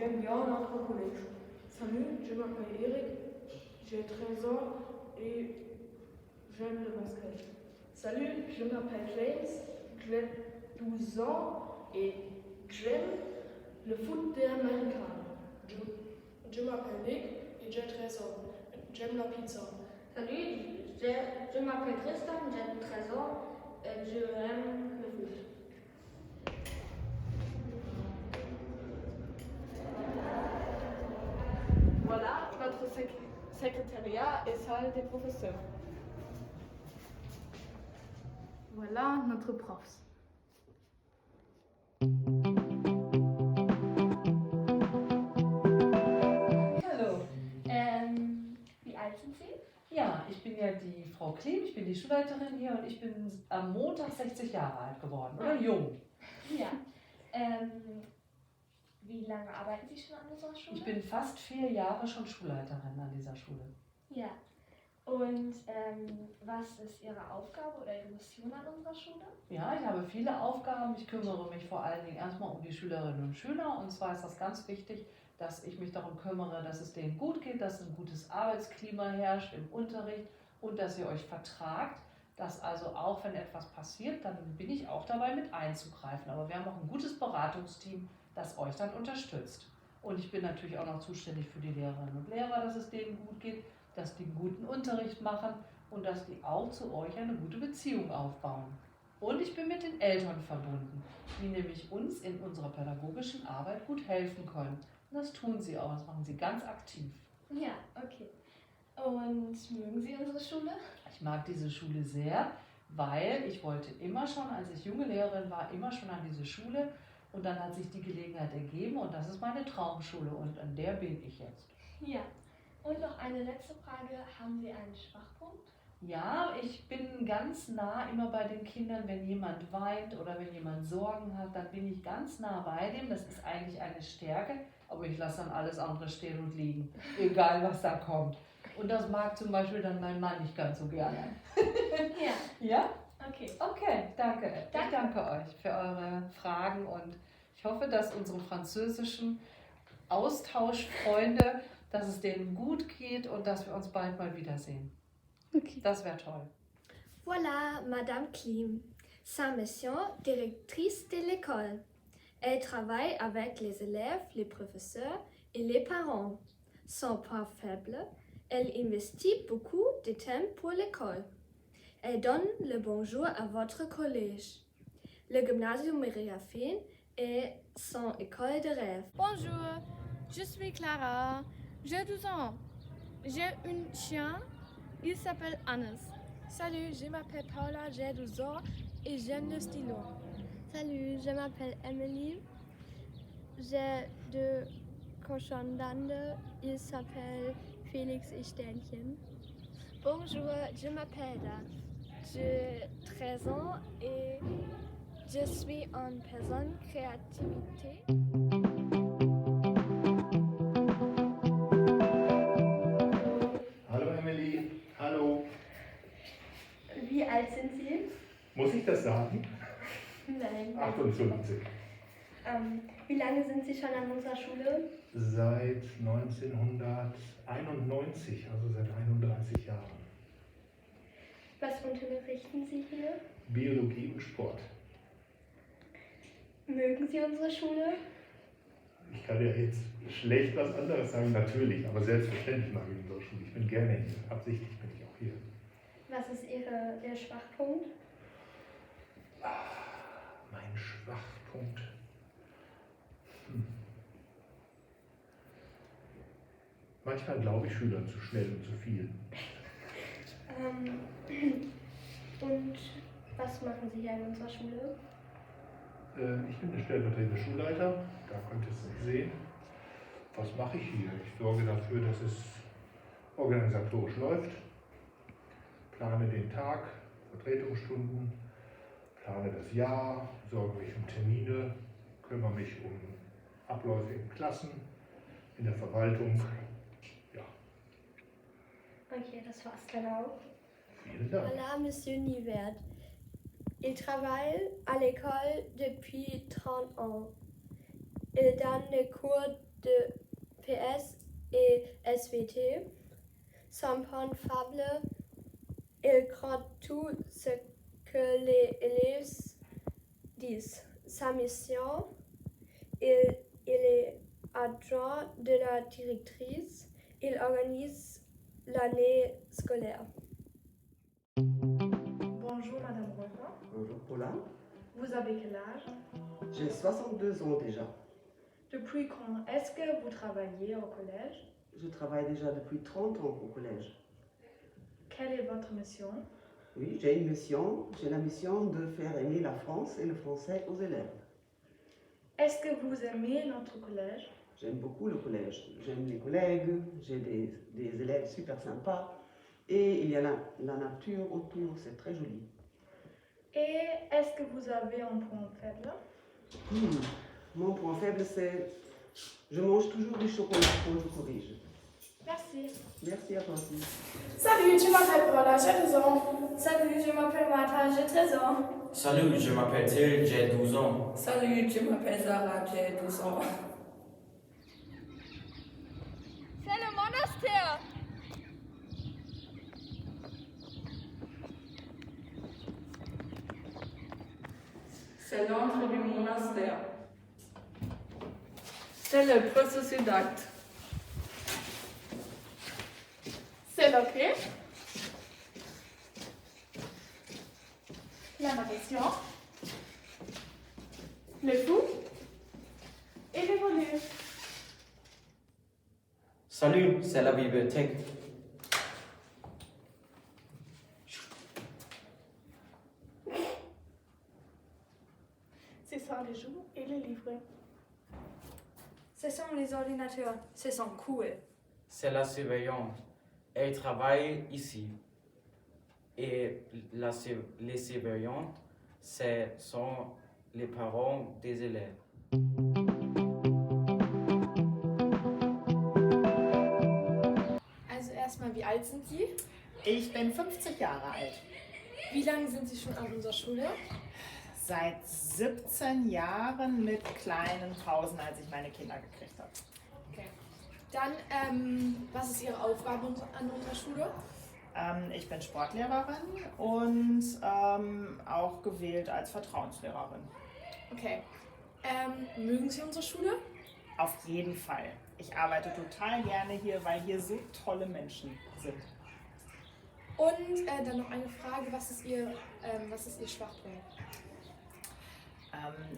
aime bien notre collège. Salut, je m'appelle Eric, j'ai 13 ans et j'aime le basket. Salut, je m'appelle James, j'ai 12 ans et j'aime le foot américain. Je m'appelle Nick et j'ai 13 ans. J'aime la pizza. Salut, je m'appelle Tristan, j'ai 13 ans et j'aime le foot. Voilà notre secrétariat et salle des professeurs. Voilà notre profs. Hallo. Wie alt sind Sie? Ja, ich bin ja die Frau Klim, ich bin die Schulleiterin hier und ich bin am Montag 60 Jahre alt geworden, oder jung. Ja. Wie lange arbeiten Sie schon an unserer Schule? Ich bin fast 4 Jahre schon Schulleiterin an dieser Schule. Ja. Und was ist Ihre Aufgabe oder Ihre Mission an unserer Schule? Ja, ich habe viele Aufgaben. Ich kümmere mich vor allen Dingen erstmal um die Schülerinnen und Schüler. Und zwar ist das ganz wichtig, dass ich mich darum kümmere, dass es denen gut geht, dass ein gutes Arbeitsklima herrscht im Unterricht und dass ihr euch vertragt. Dass also auch, wenn etwas passiert, dann bin ich auch dabei mit einzugreifen. Aber wir haben auch ein gutes Beratungsteam, das euch dann unterstützt. Und ich bin natürlich auch noch zuständig für die Lehrerinnen und Lehrer, dass es denen gut geht, dass die einen guten Unterricht machen und dass die auch zu euch eine gute Beziehung aufbauen. Und ich bin mit den Eltern verbunden, die nämlich uns in unserer pädagogischen Arbeit gut helfen können. Und das tun sie auch, das machen sie ganz aktiv. Ja, okay. Und mögen Sie unsere Schule? Ich mag diese Schule sehr, weil ich wollte immer schon, als ich junge Lehrerin war, immer schon an diese Schule. Und dann hat sich die Gelegenheit ergeben und das ist meine Traumschule und an der bin ich jetzt. Ja. Und noch eine letzte Frage. Haben Sie einen Schwachpunkt? Ja, ich bin ganz nah immer bei den Kindern, wenn jemand weint oder wenn jemand Sorgen hat, dann bin ich ganz nah bei dem. Das ist eigentlich eine Stärke, aber ich lasse dann alles andere stehen und liegen, egal was da kommt. Und das mag zum Beispiel dann mein Mann nicht ganz so gerne. Ja. Ja? Okay. Okay, danke. Ich danke euch für eure Fragen und ich hoffe, dass unsere französischen Austauschfreunde, dass es denen gut geht und dass wir uns bald mal wiedersehen. Okay. Das wäre toll. Voilà Madame Klim, sa mission directrice de l'école. Elle travaille avec les élèves, les professeurs et les parents. Son point faible, elle investit beaucoup de temps pour l'école. Elle donne le bonjour à votre collège. Le gymnasium Mériafine est son école de rêve. Bonjour, je suis Clara, j'ai 12 ans. J'ai un chien, il s'appelle Hannes. Salut, je m'appelle Paula, j'ai 12 ans et j'aime le stylo. Salut, je m'appelle Emily, j'ai 2 cochons d'Inde, il s'appelle Félix et Sternchen. Bonjour, je m'appelle Dan. J'ai 13 ans et je suis une personne créativité. Hallo Emily, hallo. Wie alt sind Sie? Muss ich das sagen? Nein. 58. Wie lange sind Sie schon an unserer Schule? Seit 1991, also seit 31 Jahren. Was unterrichten Sie hier? Biologie und Sport. Mögen Sie unsere Schule? Ich kann ja jetzt schlecht was anderes sagen, natürlich, aber selbstverständlich mag ich unsere Schule. Ich bin gerne hier, absichtlich bin ich auch hier. Was ist Ihr Schwachpunkt? Mein Schwachpunkt. Manchmal glaube ich Schülern zu schnell und zu viel. Und was machen Sie hier in unserer Schule? Ich bin der stellvertretende Schulleiter, da könnt ihr es nicht sehen. Was mache ich hier? Ich sorge dafür, dass es organisatorisch läuft, plane den Tag, Vertretungsstunden, plane das Jahr, sorge mich um Termine, kümmere mich um Abläufe in Klassen, in der Verwaltung. Ja. Okay, das war's dann auch. Vielen Dank. Voilà Monsieur Nivert. Il travaille à l'école depuis 30 ans. Il donne des cours de SVT. Son point faible, il croit tout ce que les élèves disent. Sa mission, il est adjoint de la directrice. Il organise l'année scolaire. Bonjour Madame Rosa. Bonjour Paula. Vous avez quel âge? J'ai 62 ans déjà. Depuis quand est-ce que vous travaillez au collège? Je travaille déjà depuis 30 ans au collège. Quelle est votre mission? Oui, j'ai une mission. J'ai la mission de faire aimer la France et le français aux élèves. Est-ce que vous aimez notre collège? J'aime beaucoup le collège. J'aime les collègues, j'ai des élèves super sympas et il y a la nature autour, c'est très joli. Et est-ce que vous avez un point faible? Mon point faible, c'est je mange toujours du chocolat quand je corrige. Merci. Merci à toi aussi. Salut, je m'appelle Paula, j'ai 12 ans. Salut, je m'appelle Martha, j'ai 13 ans. Salut, je m'appelle Till, j'ai 12 ans. Salut, je m'appelle Zara, j'ai 12 ans. C'est le monastère. C'est l'entrée du monastère. C'est le processus d'acte. C'est l'entrée. La narration. Le fou. Et le volume. Salut, c'est la bibliothèque. Ce sont les jours et les livres. Ce sont les ordinateurs. Ce sont cool. C'est la surveillante. Elle travaille ici. Et les surveillantes, ce sont les parents des élèves. Also erstmal, wie alt sind Sie? Ich bin 50 Jahre alt. Wie lange sind Sie schon an unserer Schule? Seit 17 Jahren mit kleinen Pausen, als ich meine Kinder gekriegt habe. Okay. Dann, was ist Ihre Aufgabe an unserer Schule? Ich bin Sportlehrerin und auch gewählt als Vertrauenslehrerin. Okay. Mögen Sie unsere Schule? Auf jeden Fall. Ich arbeite total gerne hier, weil hier so tolle Menschen sind. Und dann noch eine Frage, was ist Ihr Schwachpunkt?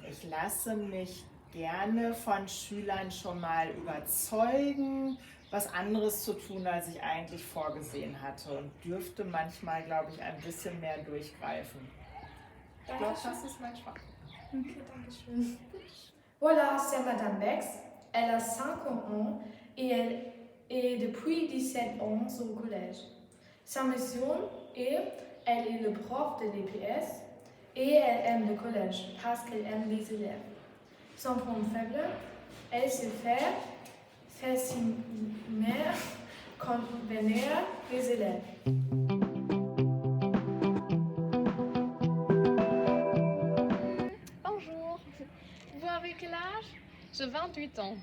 Ich lasse mich gerne von Schülern schon mal überzeugen, was anderes zu tun, als ich eigentlich vorgesehen hatte und dürfte manchmal, glaube ich, ein bisschen mehr durchgreifen. Ich glaube, das ist mein Schwachpunkt. Ok, danke schön. Voilà, c'est Madame Bex. Elle a 5 ans et elle est depuis 17 ans au collège. Sa mission est, elle est le prof de l'EPS et elle aime le collège parce qu'elle aime les élèves. Son point faible, elle se fait facilement convenir les élèves. Bonjour. Vous avez quel âge? J'ai 28 ans.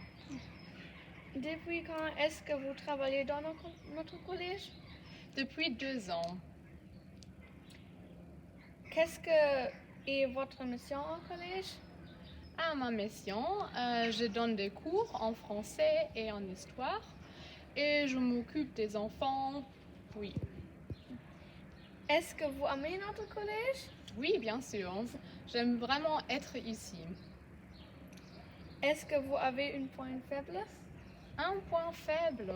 Depuis quand est-ce que vous travaillez dans notre collège? Depuis 2 ans. Qu'est-ce que est votre mission au collège? À ma mission, je donne des cours en français et en histoire et je m'occupe des enfants, oui. Est-ce que vous aimez notre collège? Oui, bien sûr. J'aime vraiment être ici. Est-ce que vous avez un point faible? Un point faible?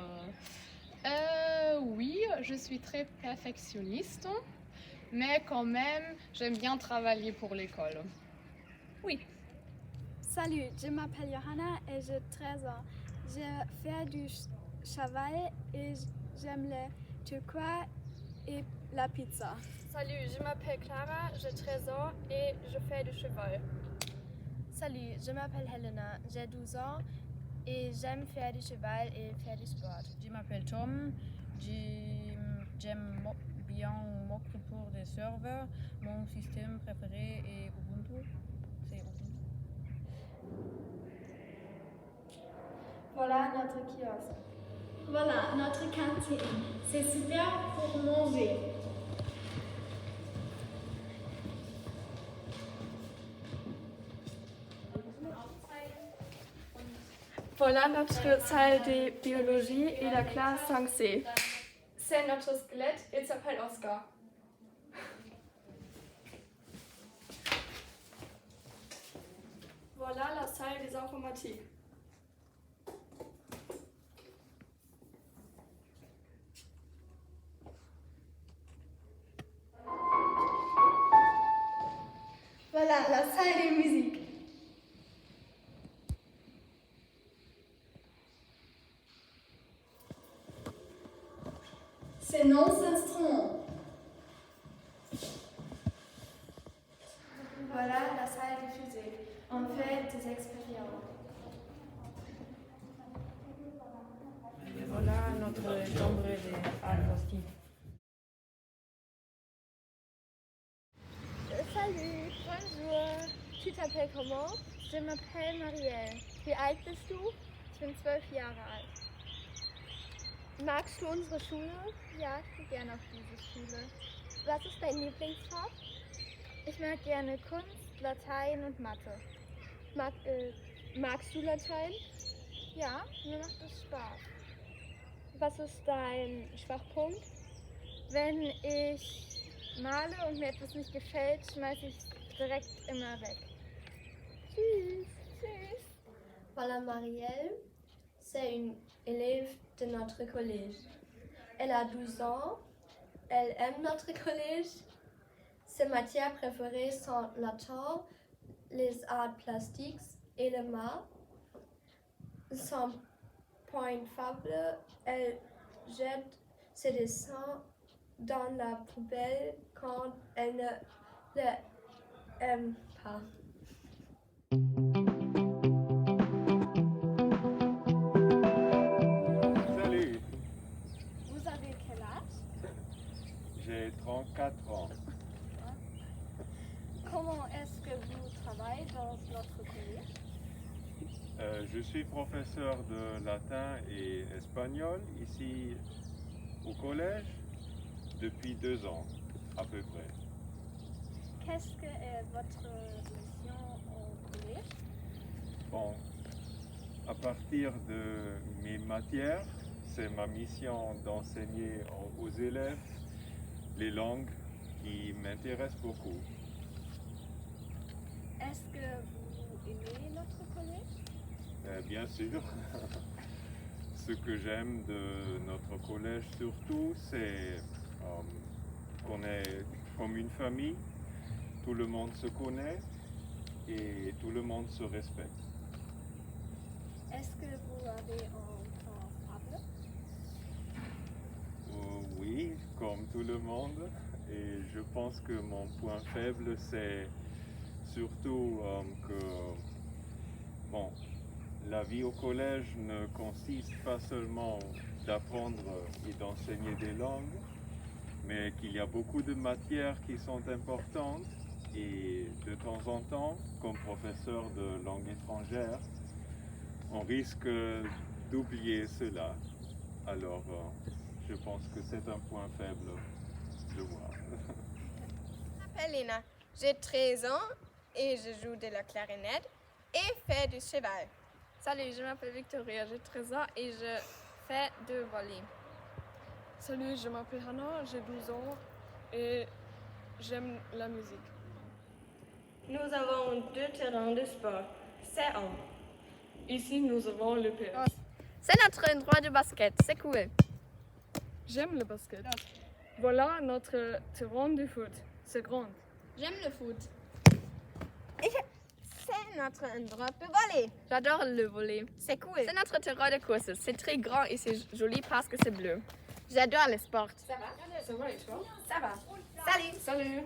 Oui, je suis très perfectionniste, mais quand même, j'aime bien travailler pour l'école. Oui. Salut, je m'appelle Johanna et j'ai 13 ans. Je fais du cheval et j'aime le turquoise et la pizza. Salut, je m'appelle Clara, j'ai 13 ans et je fais du cheval. Salut, je m'appelle Helena, j'ai 12 ans et j'aime faire du cheval et faire du sport. Je m'appelle Tom, j'aime bien m'occuper pour des serveurs. Mon système préféré est Ubuntu. C'est Ubuntu. Voilà notre kiosque. Voilà notre cantine. C'est super pour manger. Voilà notre salle de biologie et la classe 5C. C'est notre squelette, il s'appelle Oscar. Voilà la salle des informatiques. Voilà la salle de musique. C'est nos instruments. Voilà la salle de physique. On fait des expériences. Et voilà notre chambre de Salut, bonjour. Tu t'appelles comment? Je m'appelle Marielle. Wie alt bist du? Ich bin 12 Jahre alt. Magst du unsere Schule? Ja, ich gehe gerne auf diese Schule. Was ist dein Lieblingsfach? Ich mag gerne Kunst, Latein und Mathe. Magst du Latein? Ja, mir macht es Spaß. Was ist dein Schwachpunkt? Wenn ich male und mir etwas nicht gefällt, schmeiße ich es direkt immer weg. Tschüss. Tschüss. Voilà, Marielle, c'est une élève de notre collège. Elle a 12 ans, elle aime notre collège. Ses matières préférées sont latin, les arts plastiques et le maths. Son point faible, elle jette ses dessins dans la poubelle quand elle ne les aime pas. Salut, Vous avez quel âge? j'ai 34 ans. Comment est-ce que vous travaillez dans notre collège? Je suis professeur de latin et espagnol ici au collège depuis 2 ans à peu près. Qu'est-ce que est votre mission au collège? Bon, à partir de mes matières, c'est ma mission d'enseigner aux élèves les langues qui m'intéressent beaucoup. Est-ce que vous aimez notre collège? Bien sûr. Ce que j'aime de notre collège surtout, c'est qu'on est comme une famille, tout le monde se connaît et tout le monde se respecte. Est-ce que vous avez un point faible? Oui, comme tout le monde. Et je pense que mon point faible, c'est surtout que bon, la vie au collège ne consiste pas seulement d'apprendre et d'enseigner des langues, mais qu'il y a beaucoup de matières qui sont importantes et de temps en temps, comme professeur de langue étrangère, on risque d'oublier cela. Alors, je pense que c'est un point faible de moi. Je m'appelle Lena, j'ai 13 ans et je joue de la clarinette et fais du cheval. Salut, je m'appelle Victoria, j'ai 13 ans et je fais de volley. Salut, je m'appelle Hannah, j'ai 12 ans et j'aime la musique. Nous avons 2 terrains de sport. C'est un. Ici, nous avons le PS. C'est notre endroit de basket, c'est cool. J'aime le basket. Voilà notre terrain de foot. C'est grand. J'aime le foot. C'est notre endroit pour voler. J'adore le volley. C'est cool. C'est notre terrain de course. C'est très grand et c'est joli parce que c'est bleu. J'adore le sport. Ça va et toi? Ça va. Salut. Salut.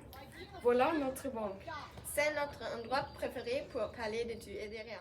Voilà notre banque. C'est notre endroit préféré pour parler de tout et de rien.